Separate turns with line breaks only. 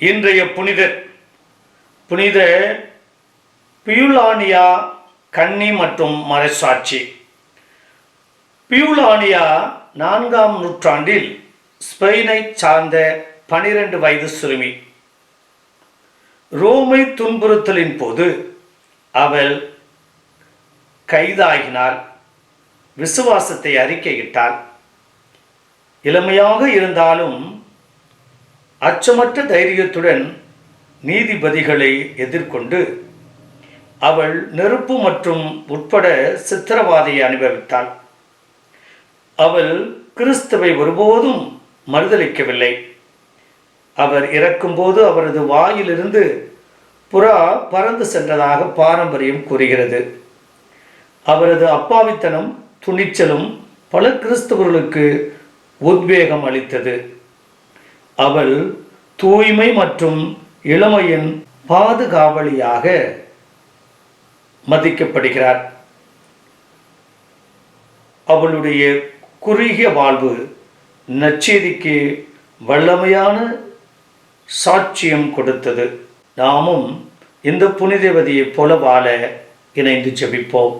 இன்றைய புனிதர் புனித பியுலானியா கன்னி மற்றும் மறைசாட்சி. பியுலானியா 4ஆம் நூற்றாண்டில் ஸ்பெயினை சார்ந்த 12 வயது சிறுமி. ரோமை துன்புறுத்தலின் போது அவள் கைதாகினாள். விசுவாசத்தை அறிக்கையிட்டாள். இளமையாக இருந்தாலும் அச்சமற்ற தைரியத்துடன் நீதிபதிகளை எதிர்கொண்டு அவள் நெருப்பு மற்றும் உட்பட சித்திரவாதையை அனுபவித்தாள். அவள் கிறிஸ்துவை ஒருபோதும் மறுதலிக்கவில்லை. அவர் இறக்கும்போது அவரது வாயிலிருந்து புறா பறந்து சென்றதாக பாரம்பரியம் கூறுகிறது. அவரது அப்பாவித்தனம் துணிச்சலும் பல கிறிஸ்தவர்களுக்கு உத்வேகம் அளித்தது. அவள் தூய்மை மற்றும் இளமையின் பாதுகாவலியாக மதிக்கப்படுகிறார். அவளுடைய குறுகிய வாழ்வு நற்செய்திக்கு வல்லமையான சாட்சியம் கொடுத்தது. நாமும் இந்த புனிதவதியைப் போல வாழ இணைந்து ஜெபிப்போம்.